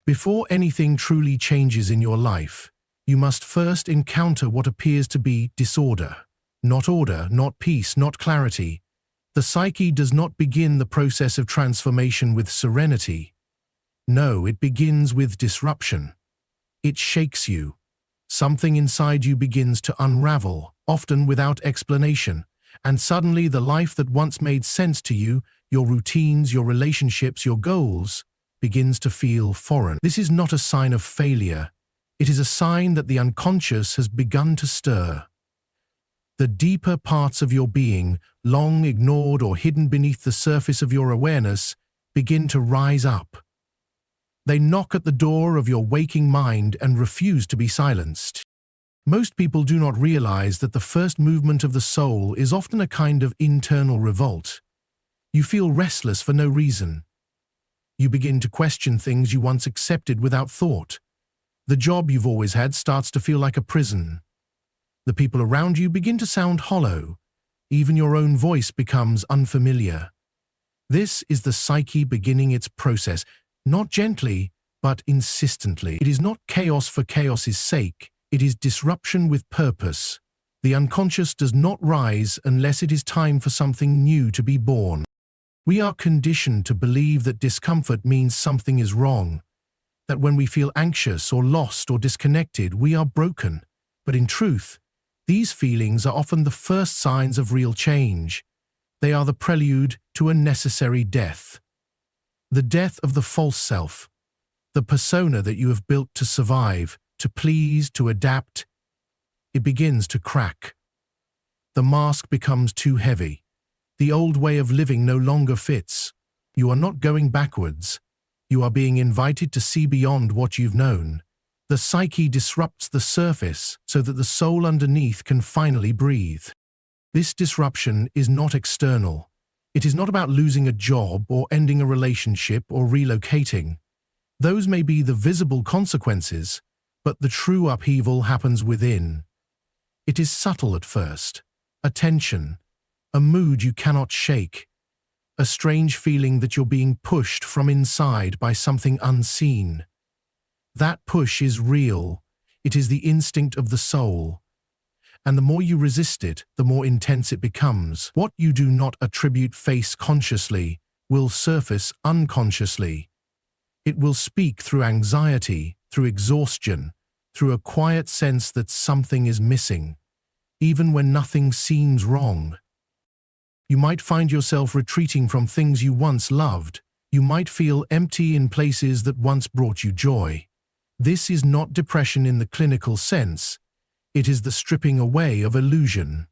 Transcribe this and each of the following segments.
Before anything truly changes in your life, you must first encounter what appears to be disorder. Not order, not peace, not clarity. The psyche does not begin the process of transformation with serenity. No, it begins with disruption. It shakes you. Something inside you begins to unravel, often without explanation, and suddenly the life that once made sense to you, your routines, your relationships, your goals, begins to feel foreign. This is not a sign of failure. It is a sign that the unconscious has begun to stir. The deeper parts of your being, long ignored or hidden beneath the surface of your awareness, begin to rise up. They knock at the door of your waking mind and refuse to be silenced. Most people do not realize that the first movement of the soul is often a kind of internal revolt. You feel restless for no reason. You begin to question things you once accepted without thought. The job you've always had starts to feel like a prison. The people around you begin to sound hollow. Even your own voice becomes unfamiliar. This is the psyche beginning its process, not gently, but insistently. It is not chaos for chaos's sake. It is disruption with purpose. The unconscious does not rise unless it is time for something new to be born. We are conditioned to believe that discomfort means something is wrong, that when we feel anxious or lost or disconnected, we are broken. But in truth, these feelings are often the first signs of real change. They are the prelude to a necessary death. The death of the false self, the persona that you have built to survive, to please, to adapt. It begins to crack. The mask becomes too heavy. The old way of living no longer fits. You are not going backwards. You are being invited to see beyond what you've known. The psyche disrupts the surface so that the soul underneath can finally breathe. This disruption is not external. It is not about losing a job or ending a relationship or relocating. Those may be the visible consequences, but the true upheaval happens within. It is subtle at first. A tension, a mood you cannot shake, a strange feeling that you're being pushed from inside by something unseen. That push is real. It is the instinct of the soul. And the more you resist it, the more intense it becomes. What you do not attribute face consciously will surface unconsciously. It will speak through anxiety, through exhaustion, through a quiet sense that something is missing, even when nothing seems wrong. You might find yourself retreating from things you once loved. You might feel empty in places that once brought you joy. This is not depression in the clinical sense. It is the stripping away of illusion.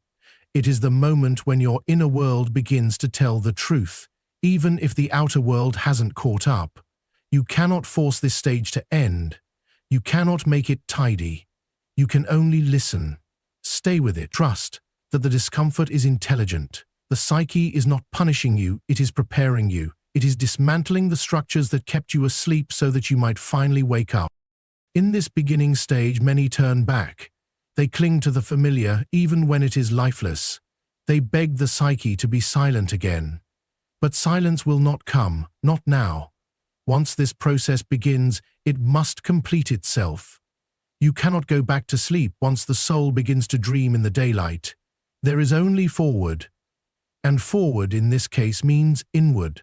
It is the moment when your inner world begins to tell the truth, even if the outer world hasn't caught up. You cannot force this stage to end. You cannot make it tidy. You can only listen. Stay with it. Trust that the discomfort is intelligent. The psyche is not punishing you, it is preparing you. It is dismantling the structures that kept you asleep so that you might finally wake up. In this beginning stage, many turn back. They cling to the familiar even when it is lifeless. They beg the psyche to be silent again. But silence will not come, not now. Once this process begins, it must complete itself. You cannot go back to sleep once the soul begins to dream in the daylight. There is only forward. And forward in this case means inward.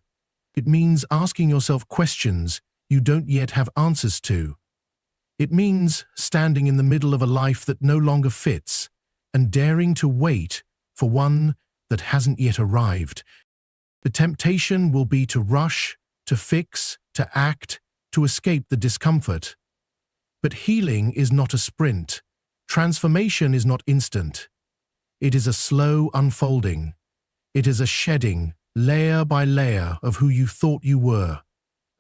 It means asking yourself questions you don't yet have answers to. It means standing in the middle of a life that no longer fits and daring to wait for one that hasn't yet arrived. The temptation will be to rush, to fix, to act, to escape the discomfort. But healing is not a sprint. Transformation is not instant. It is a slow unfolding. It is a shedding, layer by layer, of who you thought you were.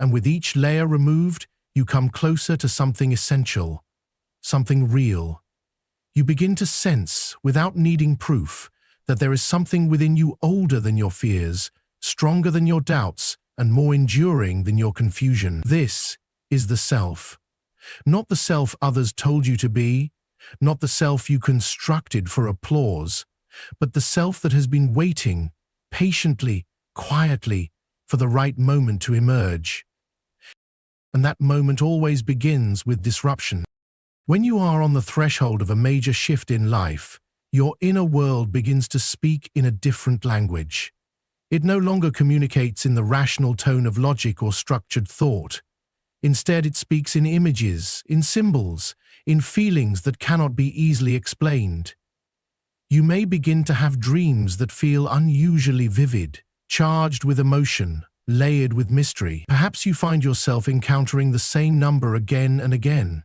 And with each layer removed, you come closer to something essential, something real. You begin to sense, without needing proof, that there is something within you older than your fears, stronger than your doubts, and more enduring than your confusion. This is the self. Not the self others told you to be, not the self you constructed for applause, but the self that has been waiting, patiently, quietly, for the right moment to emerge. and that moment always begins with disruption. When you are on the threshold of a major shift in life, your inner world begins to speak in a different language. It no longer communicates in the rational tone of logic or structured thought. Instead, it speaks in images, in symbols, in feelings that cannot be easily explained. You may begin to have dreams that feel unusually vivid, charged with emotion, layered with mystery. Perhaps you find yourself encountering the same number again and again,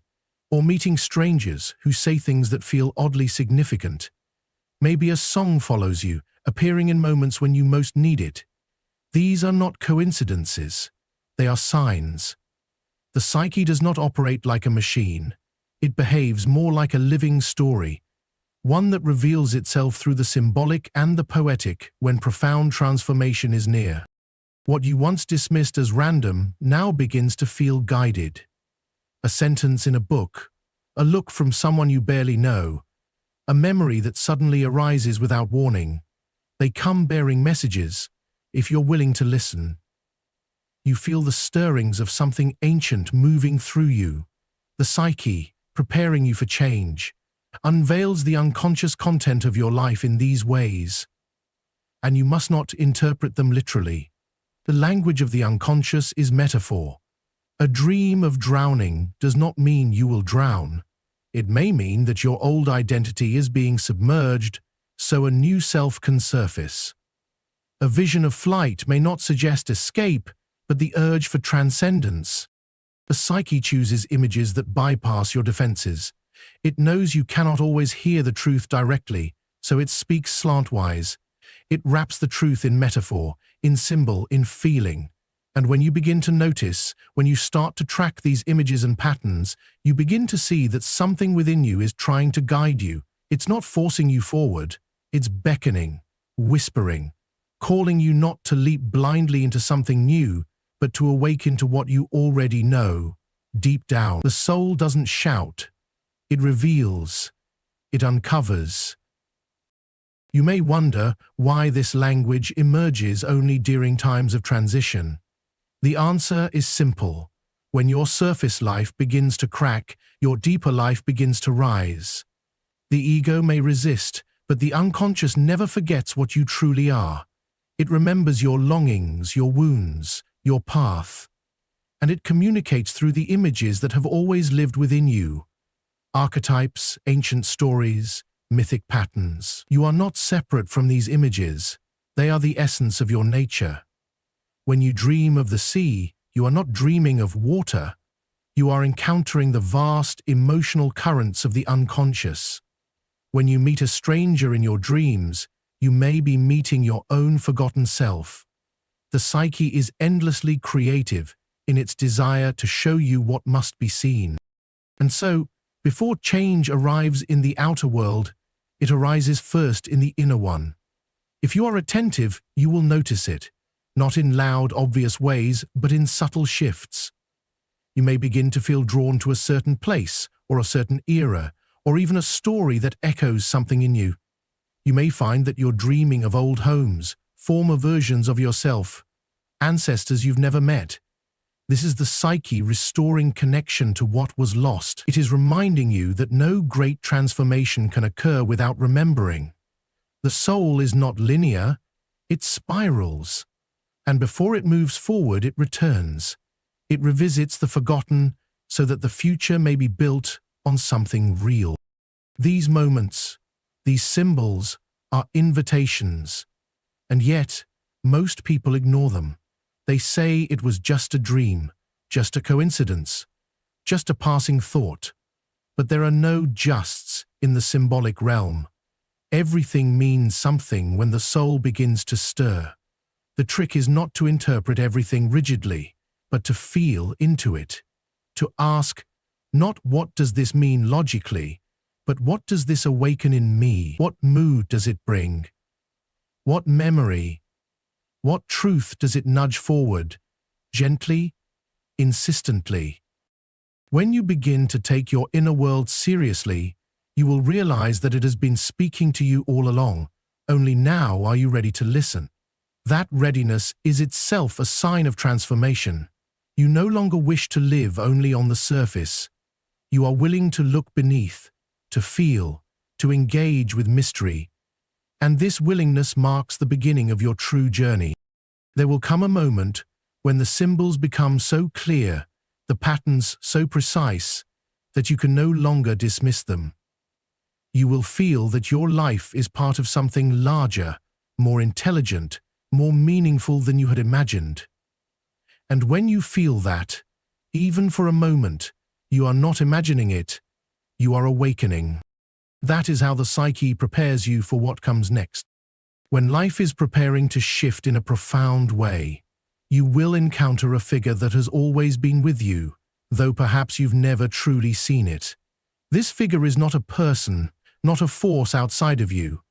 or meeting strangers who say things that feel oddly significant. Maybe a song follows you, appearing in moments when you most need it. These are not coincidences. They are signs. The psyche does not operate like a machine. It behaves more like a living story, one that reveals itself through the symbolic and the poetic when profound transformation is near. What you once dismissed as random now begins to feel guided. A sentence in a book, a look from someone you barely know, a memory that suddenly arises without warning. They come bearing messages, if you're willing to listen. You feel the stirrings of something ancient moving through you. The psyche, preparing you for change, unveils the unconscious content of your life in these ways. And you must not interpret them literally. The language of the unconscious is metaphor. A dream of drowning does not mean you will drown. It may mean that your old identity is being submerged, so a new self can surface. A vision of flight may not suggest escape, but the urge for transcendence. The psyche chooses images that bypass your defenses. It knows you cannot always hear the truth directly, so it speaks slantwise. It wraps the truth in metaphor, in symbol, in feeling. And when you begin to notice, when you start to track these images and patterns, you begin to see that something within you is trying to guide you. It's not forcing you forward. It's beckoning, whispering, calling you not to leap blindly into something new, but to awaken to what you already know, deep down. The soul doesn't shout. It reveals. It uncovers. You may wonder why this language emerges only during times of transition. The answer is simple. When your surface life begins to crack, your deeper life begins to rise. The ego may resist, but the unconscious never forgets what you truly are. It remembers your longings, your wounds, your path, and it communicates through the images that have always lived within you. Archetypes, ancient stories, mythic patterns. You are not separate from these images. They are the essence of your nature. When you dream of the sea, you are not dreaming of water. You are encountering the vast emotional currents of the unconscious. When you meet a stranger in your dreams, you may be meeting your own forgotten self. The psyche is endlessly creative in its desire to show you what must be seen. And so, before change arrives in the outer world, it arises first in the inner one. If you are attentive, you will notice it, not in loud, obvious ways, but in subtle shifts. You may begin to feel drawn to a certain place, or a certain era, or even a story that echoes something in you. You may find that you're dreaming of old homes, former versions of yourself, ancestors you've never met. This is the psyche restoring connection to what was lost. It is reminding you that no great transformation can occur without remembering. The soul is not linear, it spirals. And before it moves forward, it returns. It revisits the forgotten so that the future may be built on something real. These moments, these symbols, are invitations. And yet, most people ignore them. They say it was just a dream, just a coincidence, just a passing thought. But there are no justs in the symbolic realm. Everything means something when the soul begins to stir. The trick is not to interpret everything rigidly, but to feel into it. To ask, not what does this mean logically, but what does this awaken in me? What mood does it bring? What memory? What truth does it nudge forward? Gently, insistently. When you begin to take your inner world seriously, you will realize that it has been speaking to you all along. Only now are you ready to listen. That readiness is itself a sign of transformation. You no longer wish to live only on the surface. You are willing to look beneath, to feel, to engage with mystery. And this willingness marks the beginning of your true journey. There will come a moment when the symbols become so clear, the patterns so precise, that you can no longer dismiss them. You will feel that your life is part of something larger, more intelligent, more meaningful than you had imagined. And when you feel that, even for a moment, you are not imagining it, you are awakening. That is how the psyche prepares you for what comes next. When life is preparing to shift in a profound way, you will encounter a figure that has always been with you, though perhaps you've never truly seen it. This figure is not a person, not a force outside of you.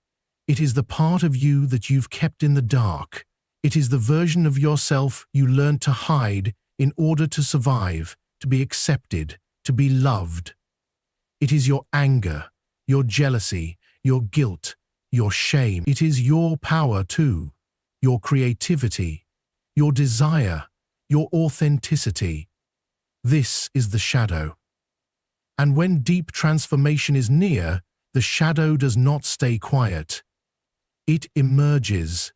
It is the part of you that you've kept in the dark. It is the version of yourself you learned to hide in order to survive, to be accepted, to be loved. It is your anger, your jealousy, your guilt, your shame. It is your power too, your creativity, your desire, your authenticity. This is the shadow. And when deep transformation is near, the shadow does not stay quiet. It emerges.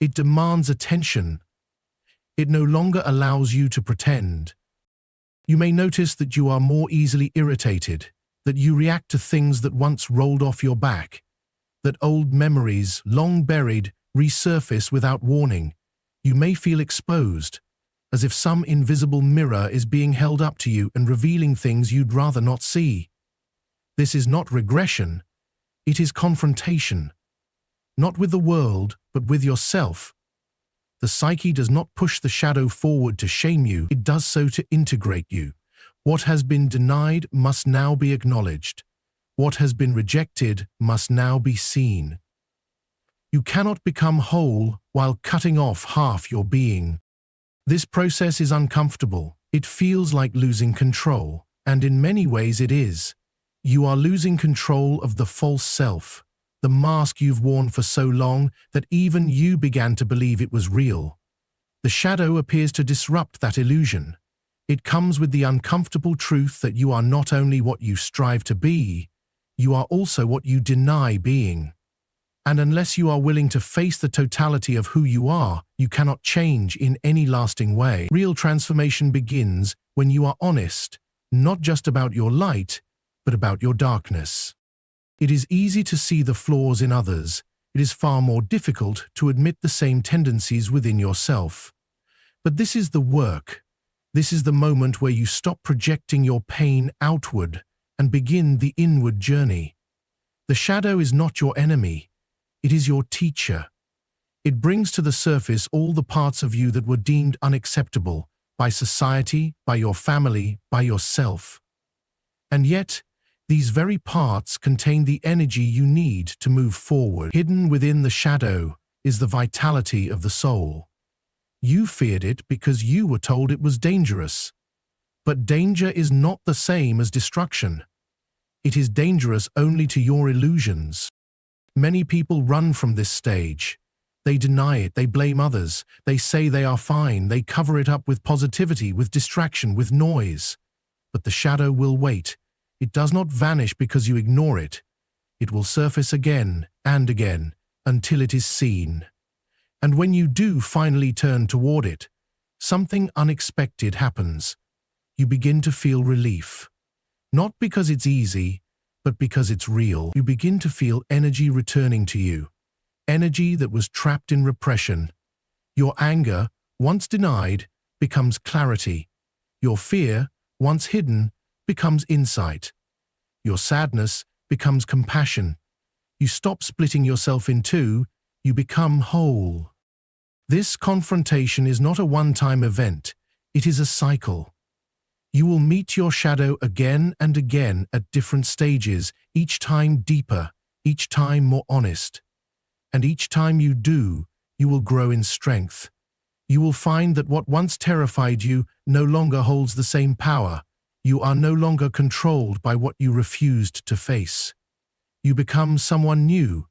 It demands attention. It no longer allows you to pretend. You may notice that you are more easily irritated, that you react to things that once rolled off your back, that old memories, long buried, resurface without warning. You may feel exposed, as if some invisible mirror is being held up to you and revealing things you'd rather not see. This is not regression, it is confrontation. Not with the world, but with yourself. The psyche does not push the shadow forward to shame you, it does so to integrate you. What has been denied must now be acknowledged. What has been rejected must now be seen. You cannot become whole while cutting off half your being. This process is uncomfortable. It feels like losing control, and in many ways it is. You are losing control of the false self, the mask you've worn for so long that even you began to believe it was real. The shadow appears to disrupt that illusion. It comes with the uncomfortable truth that you are not only what you strive to be, you are also what you deny being. And unless you are willing to face the totality of who you are, you cannot change in any lasting way. Real transformation begins when you are honest, not just about your light, but about your darkness. It is easy to see the flaws in others. It is far more difficult to admit the same tendencies within yourself. But this is the work. This is the moment where you stop projecting your pain outward and begin the inward journey. The shadow is not your enemy. It is your teacher. It brings to the surface all the parts of you that were deemed unacceptable by society, by your family, by yourself. And yet, these very parts contain the energy you need to move forward. Hidden within the shadow is the vitality of the soul. You feared it because you were told it was dangerous. But danger is not the same as destruction. It is dangerous only to your illusions. Many people run from this stage. They deny it, they blame others, they say they are fine, they cover it up with positivity, with distraction, with noise. But the shadow will wait. It does not vanish because you ignore it. It will surface again and again until it is seen. And when you do finally turn toward it, something unexpected happens. You begin to feel relief. Not because it's easy, but because it's real. You begin to feel energy returning to you. Energy that was trapped in repression. Your anger, once denied, becomes clarity. Your fear, once hidden, becomes insight. Your sadness becomes compassion. You stop splitting yourself in two, you become whole. This confrontation is not a one-time event, it is a cycle. You will meet your shadow again and again at different stages, each time deeper, each time more honest. And each time you do, you will grow in strength. You will find that what once terrified you no longer holds the same power. You are no longer controlled by what you refused to face. You become someone new,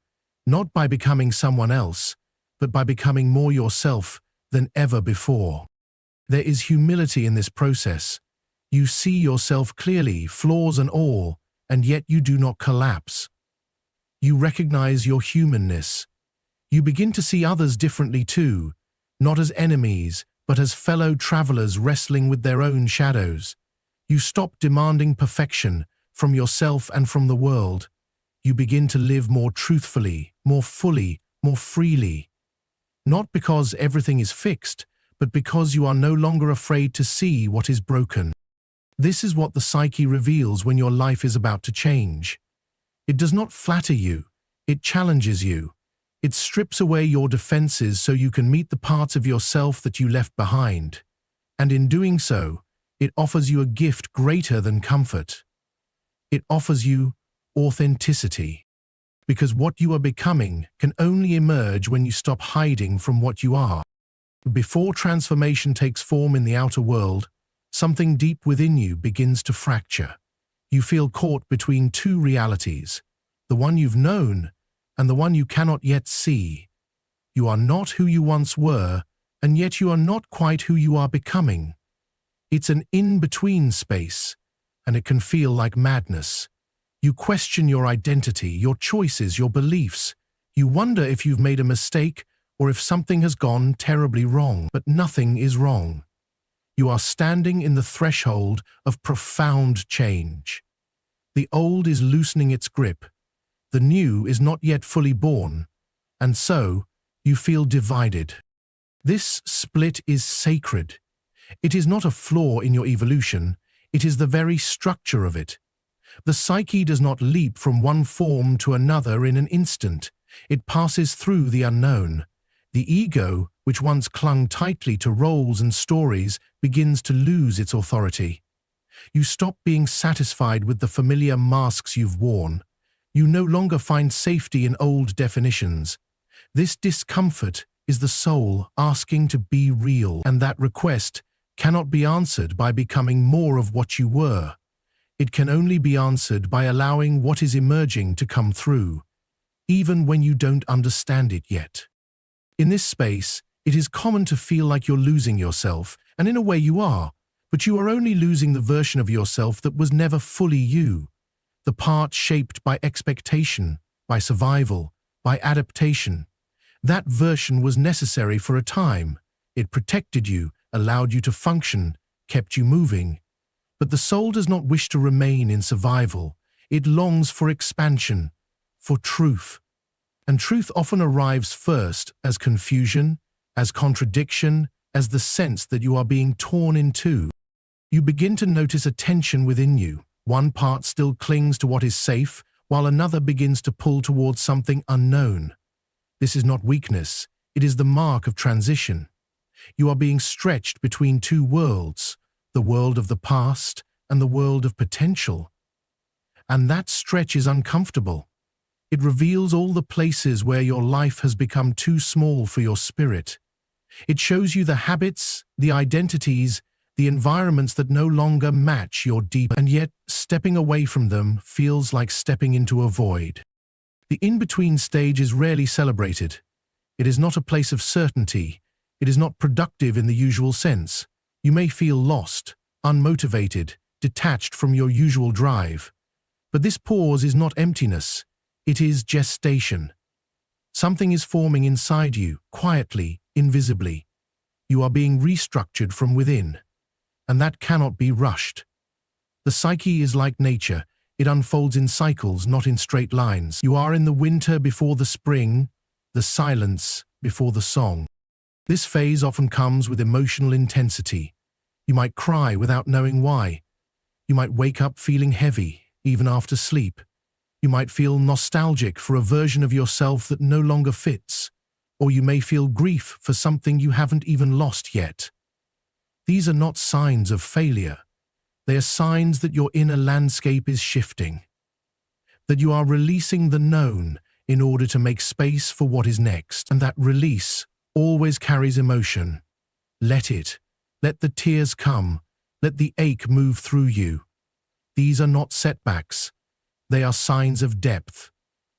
not by becoming someone else, but by becoming more yourself than ever before. There is humility in this process. You see yourself clearly, flaws and all, and yet you do not collapse. You recognize your humanness. You begin to see others differently too, not as enemies, but as fellow travelers wrestling with their own shadows. You stop demanding perfection from yourself and from the world. You begin to live more truthfully, more fully, more freely. Not because everything is fixed, but because you are no longer afraid to see what is broken. This is what the psyche reveals when your life is about to change. It does not flatter you, it challenges you. It strips away your defenses so you can meet the parts of yourself that you left behind. And in doing so, it offers you a gift greater than comfort. It offers you authenticity. Because what you are becoming can only emerge when you stop hiding from what you are. Before transformation takes form in the outer world, something deep within you begins to fracture. You feel caught between two realities, the one you've known and the one you cannot yet see. You are not who you once were, and yet you are not quite who you are becoming. It's an in-between space, and it can feel like madness. You question your identity, your choices, your beliefs. You wonder if you've made a mistake or if something has gone terribly wrong, but nothing is wrong. You are standing in the threshold of profound change. The old is loosening its grip. The new is not yet fully born, and so you feel divided. This split is sacred. It is not a flaw in your evolution, it is the very structure of it. The psyche does not leap from one form to another in an instant. It passes through the unknown. The ego, which once clung tightly to roles and stories, begins to lose its authority. You stop being satisfied with the familiar masks you've worn. You no longer find safety in old definitions. This discomfort is the soul asking to be real, and that request cannot be answered by becoming more of what you were. It can only be answered by allowing what is emerging to come through, even when you don't understand it yet. In this space, it is common to feel like you're losing yourself, and in a way you are, but you are only losing the version of yourself that was never fully you. The part shaped by expectation, by survival, by adaptation. That version was necessary for a time. It protected you, allowed you to function, kept you moving. But the soul does not wish to remain in survival. It longs for expansion, for truth. And truth often arrives first as confusion, as contradiction, as the sense that you are being torn in two. You begin to notice a tension within you. One part still clings to what is safe, while another begins to pull towards something unknown. This is not weakness, it is the mark of transition. You are being stretched between two worlds, the world of the past and the world of potential. And that stretch is uncomfortable. It reveals all the places where your life has become too small for your spirit. It shows you the habits, the identities, the environments that no longer match your deep, and yet stepping away from them feels like stepping into a void. The in-between stage is rarely celebrated. It is not a place of certainty. It is not productive in the usual sense. You may feel lost, unmotivated, detached from your usual drive. But this pause is not emptiness. It is gestation. Something is forming inside you, quietly, invisibly. You are being restructured from within. And that cannot be rushed. The psyche is like nature. It unfolds in cycles, not in straight lines. You are in the winter before the spring, the silence before the song. This phase often comes with emotional intensity. You might cry without knowing why. You might wake up feeling heavy, even after sleep. You might feel nostalgic for a version of yourself that no longer fits. Or you may feel grief for something you haven't even lost yet. These are not signs of failure. They are signs that your inner landscape is shifting, that you are releasing the known in order to make space for what is next. And that release always carries emotion. Let it. Let the tears come. Let the ache move through you. These are not setbacks. They are signs of depth.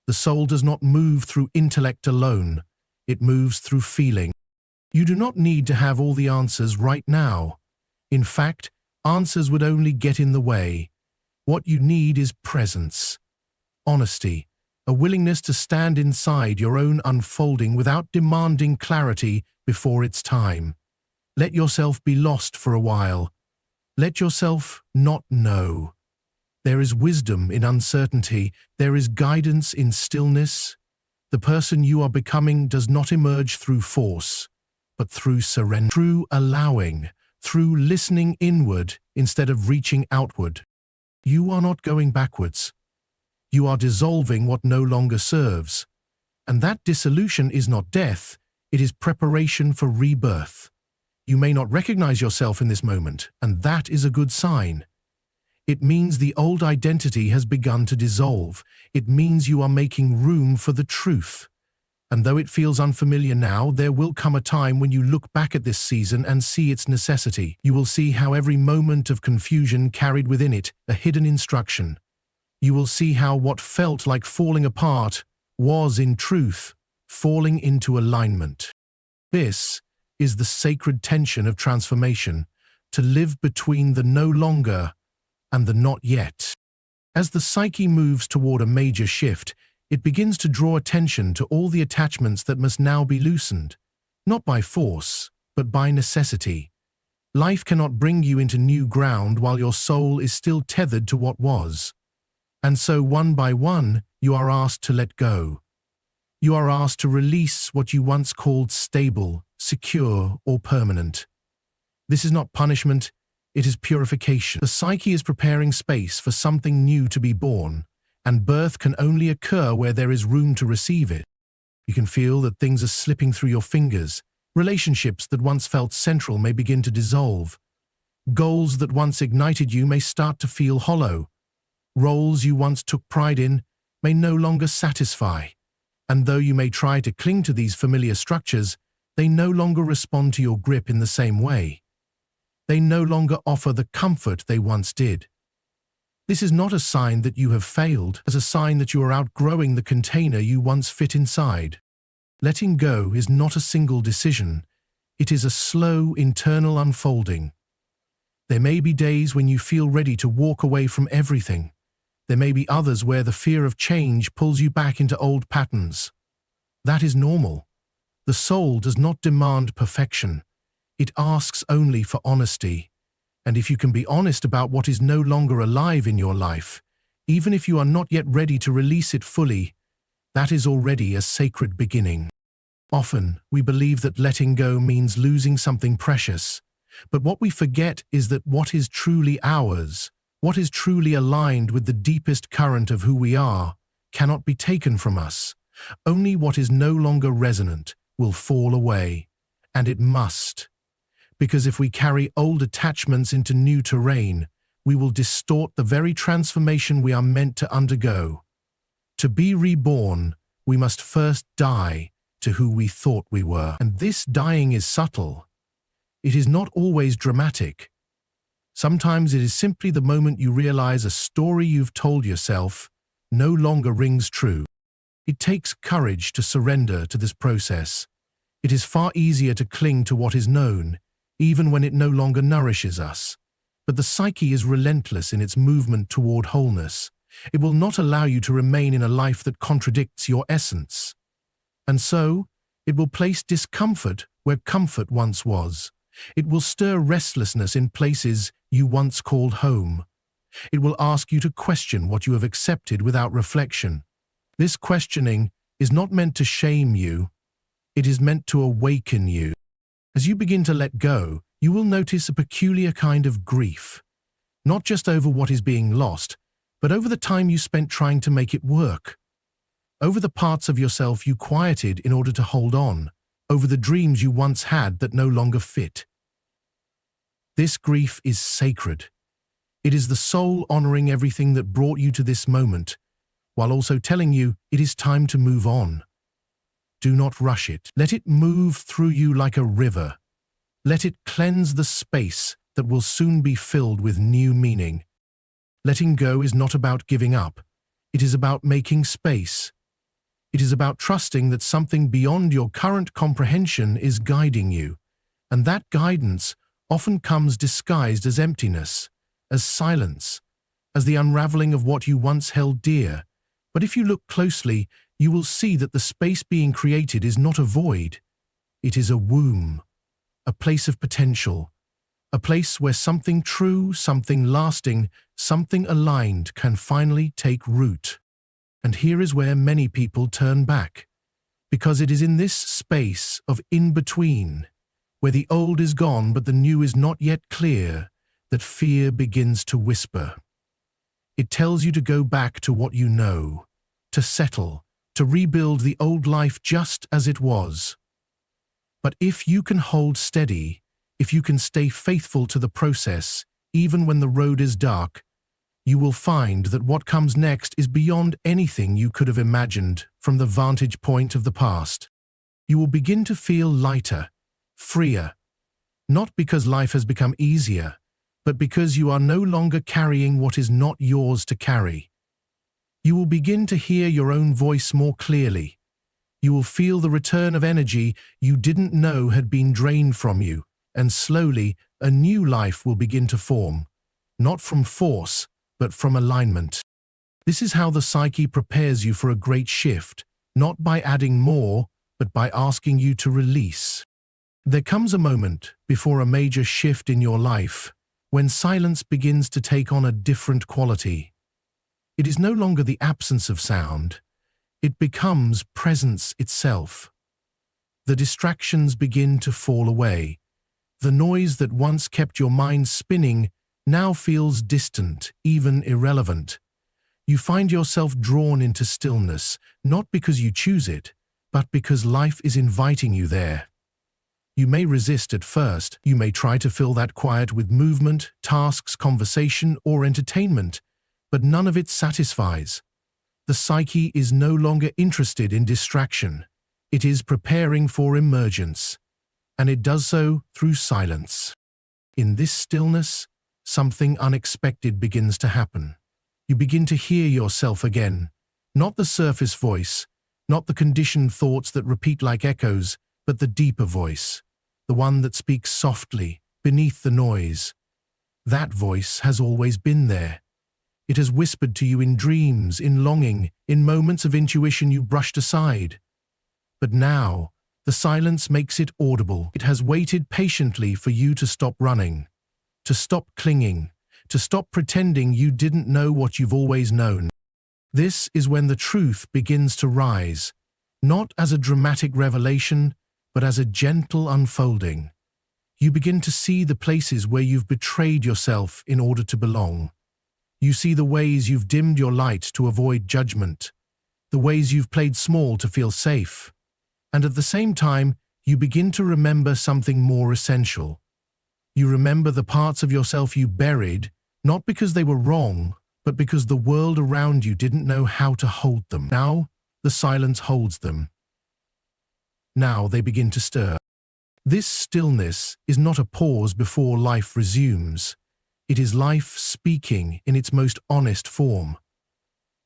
The soul does not move through intellect alone. It moves through feeling. You do not need to have all the answers right now. In fact, answers would only get in the way. What you need is presence, honesty, a willingness to stand inside your own unfolding without demanding clarity before it's time. Let yourself be lost for a while. Let yourself not know. There is wisdom in uncertainty. There is guidance in stillness. The person you are becoming does not emerge through force, but through surrender, through allowing, through listening inward instead of reaching outward. You are not going backwards. You are dissolving what no longer serves. And that dissolution is not death, it is preparation for rebirth. You may not recognize yourself in this moment, and that is a good sign. It means the old identity has begun to dissolve. It means you are making room for the truth. And though it feels unfamiliar now, there will come a time when you look back at this season and see its necessity. You will see how every moment of confusion carried within it a hidden instruction. You will see how what felt like falling apart was, in truth, falling into alignment. This is the sacred tension of transformation, to live between the no longer and the not yet. As the psyche moves toward a major shift, it begins to draw attention to all the attachments that must now be loosened, not by force, but by necessity. Life cannot bring you into new ground while your soul is still tethered to what was. And so, one by one, you are asked to let go. You are asked to release what you once called stable, secure, or permanent. This is not punishment, it is purification. The psyche is preparing space for something new to be born, and birth can only occur where there is room to receive it. You can feel that things are slipping through your fingers. Relationships that once felt central may begin to dissolve. Goals that once ignited you may start to feel hollow. Roles you once took pride in may no longer satisfy. And though you may try to cling to these familiar structures, they no longer respond to your grip in the same way. They no longer offer the comfort they once did. This is not a sign that you have failed, as a sign that you are outgrowing the container you once fit inside. Letting go is not a single decision. It is a slow, internal unfolding. There may be days when you feel ready to walk away from everything. There may be others where the fear of change pulls you back into old patterns. That is normal. The soul does not demand perfection. It asks only for honesty. And if you can be honest about what is no longer alive in your life, even if you are not yet ready to release it fully, that is already a sacred beginning. Often, we believe that letting go means losing something precious. But what we forget is that what is truly ours, what is truly aligned with the deepest current of who we are, cannot be taken from us. Only what is no longer resonant will fall away. And it must. Because if we carry old attachments into new terrain, we will distort the very transformation we are meant to undergo. To be reborn, we must first die to who we thought we were. And this dying is subtle. It is not always dramatic. Sometimes it is simply the moment you realize a story you've told yourself no longer rings true. It takes courage to surrender to this process. It is far easier to cling to what is known, even when it no longer nourishes us. But the psyche is relentless in its movement toward wholeness. It will not allow you to remain in a life that contradicts your essence. And so, it will place discomfort where comfort once was. It will stir restlessness in places you once called home. It will ask you to question what you have accepted without reflection. This questioning is not meant to shame you. It is meant to awaken you. As you begin to let go, you will notice a peculiar kind of grief, not just over what is being lost, but over the time you spent trying to make it work, over the parts of yourself you quieted in order to hold on, over the dreams you once had that no longer fit. This grief is sacred. It is the soul honoring everything that brought you to this moment, while also telling you it is time to move on. Do not rush it. Let it move through you like a river. Let it cleanse the space that will soon be filled with new meaning. Letting go is not about giving up. It is about making space. It is about trusting that something beyond your current comprehension is guiding you, and that guidance often comes disguised as emptiness, as silence, as the unraveling of what you once held dear. But if you look closely, you will see that the space being created is not a void. It is a womb, a place of potential, a place where something true, something lasting, something aligned can finally take root. And here is where many people turn back, because it is in this space of in-between, where the old is gone but the new is not yet clear, that fear begins to whisper. It tells you to go back to what you know, to settle, to rebuild the old life just as it was. But if you can hold steady, if you can stay faithful to the process, even when the road is dark, you will find that what comes next is beyond anything you could have imagined from the vantage point of the past. You will begin to feel lighter, freer, not because life has become easier, but because you are no longer carrying what is not yours to carry. You will begin to hear your own voice more clearly. You will feel the return of energy you didn't know had been drained from you, and slowly a new life will begin to form, not from force, but from alignment. This is how the psyche prepares you for a great shift, not by adding more, but by asking you to release. There comes a moment before a major shift in your life when silence begins to take on a different quality. It is no longer the absence of sound. It becomes presence itself. The distractions begin to fall away. The noise that once kept your mind spinning now feels distant, even irrelevant. You find yourself drawn into stillness, not because you choose it, but because life is inviting you there. You may resist at first. You may try to fill that quiet with movement, tasks, conversation, or entertainment, but none of it satisfies. The psyche is no longer interested in distraction. It is preparing for emergence, and it does so through silence. In this stillness, something unexpected begins to happen. You begin to hear yourself again, not the surface voice, not the conditioned thoughts that repeat like echoes, but the deeper voice, the one that speaks softly, beneath the noise. That voice has always been there. It has whispered to you in dreams, in longing, in moments of intuition you brushed aside. But now, the silence makes it audible. It has waited patiently for you to stop running, to stop clinging, to stop pretending you didn't know what you've always known. This is when the truth begins to rise, not as a dramatic revelation, but as a gentle unfolding. You begin to see the places where you've betrayed yourself in order to belong. You see the ways you've dimmed your light to avoid judgment, the ways you've played small to feel safe. And at the same time, you begin to remember something more essential. You remember the parts of yourself you buried, not because they were wrong, but because the world around you didn't know how to hold them. Now, the silence holds them. Now they begin to stir. This stillness is not a pause before life resumes. It is life speaking in its most honest form.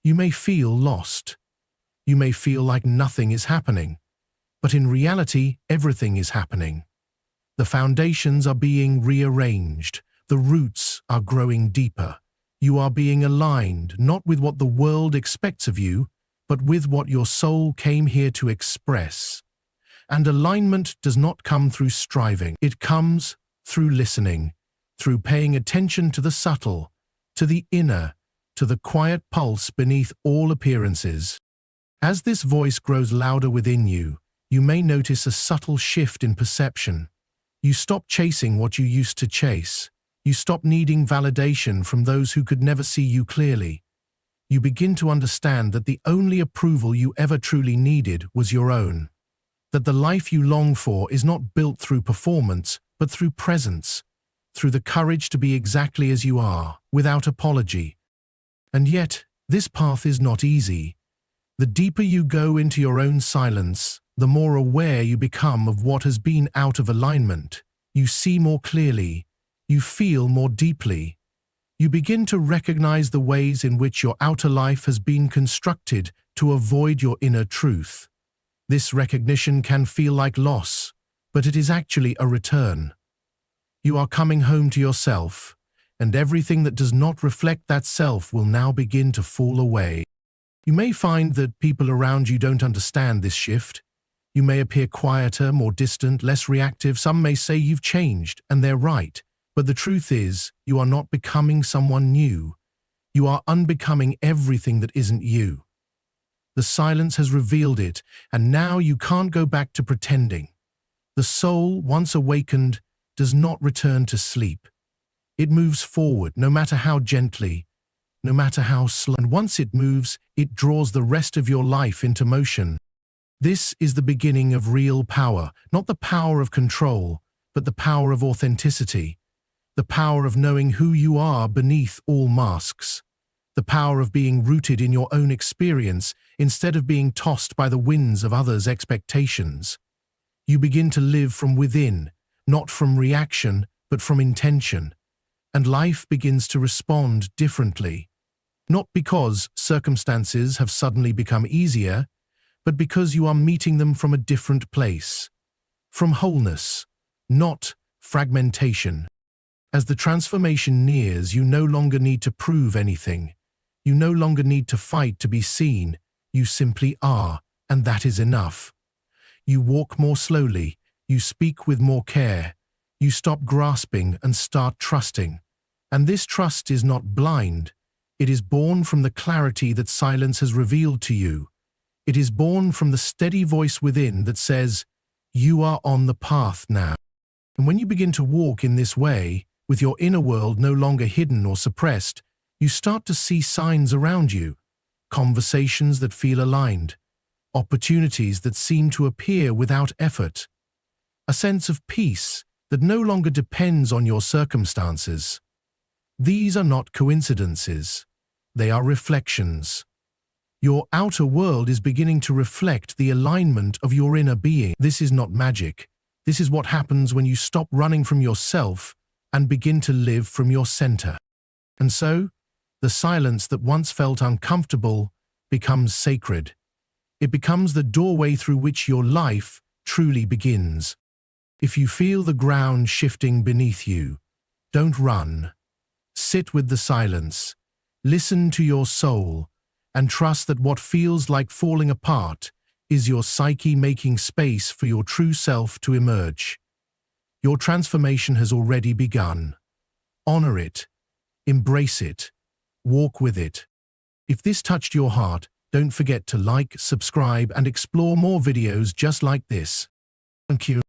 You may feel lost. You may feel like nothing is happening. But in reality, everything is happening. The foundations are being rearranged. The roots are growing deeper. You are being aligned, not with what the world expects of you, but with what your soul came here to express. And alignment does not come through striving. It comes through listening, through paying attention to the subtle, to the inner, to the quiet pulse beneath all appearances. As this voice grows louder within you, you may notice a subtle shift in perception. You stop chasing what you used to chase. You stop needing validation from those who could never see you clearly. You begin to understand that the only approval you ever truly needed was your own. That the life you long for is not built through performance, but through presence, through the courage to be exactly as you are, without apology. And yet, this path is not easy. The deeper you go into your own silence, the more aware you become of what has been out of alignment. You see more clearly. You feel more deeply. You begin to recognize the ways in which your outer life has been constructed to avoid your inner truth. This recognition can feel like loss, but it is actually a return. You are coming home to yourself, and everything that does not reflect that self will now begin to fall away. You may find that people around you don't understand this shift. You may appear quieter, more distant, less reactive. Some may say you've changed, and they're right. But the truth is, you are not becoming someone new. You are unbecoming everything that isn't you. The silence has revealed it, and now you can't go back to pretending. The soul, once awakened, does not return to sleep. It moves forward, no matter how gently, no matter how slow. And once it moves, it draws the rest of your life into motion. This is the beginning of real power, not the power of control, but the power of authenticity. The power of knowing who you are beneath all masks. The power of being rooted in your own experience instead of being tossed by the winds of others' expectations. You begin to live from within, not from reaction, but from intention. And life begins to respond differently. Not because circumstances have suddenly become easier, but because you are meeting them from a different place. From wholeness, not fragmentation. As the transformation nears, you no longer need to prove anything. You no longer need to fight to be seen. You simply are, and that is enough. You walk more slowly. You speak with more care. You stop grasping and start trusting. And this trust is not blind. It is born from the clarity that silence has revealed to you. It is born from the steady voice within that says, you are on the path now. And when you begin to walk in this way, with your inner world no longer hidden or suppressed, you start to see signs around you, conversations that feel aligned, opportunities that seem to appear without effort, a sense of peace that no longer depends on your circumstances. These are not coincidences. They are reflections. Your outer world is beginning to reflect the alignment of your inner being. This is not magic. This is what happens when you stop running from yourself and begin to live from your center. And so, the silence that once felt uncomfortable becomes sacred. It becomes the doorway through which your life truly begins. If you feel the ground shifting beneath you, don't run. Sit with the silence, listen to your soul, and trust that what feels like falling apart is your psyche making space for your true self to emerge. Your transformation has already begun. Honor it, embrace it, walk with it. If this touched your heart, don't forget to like, subscribe, and explore more videos just like this. Thank you.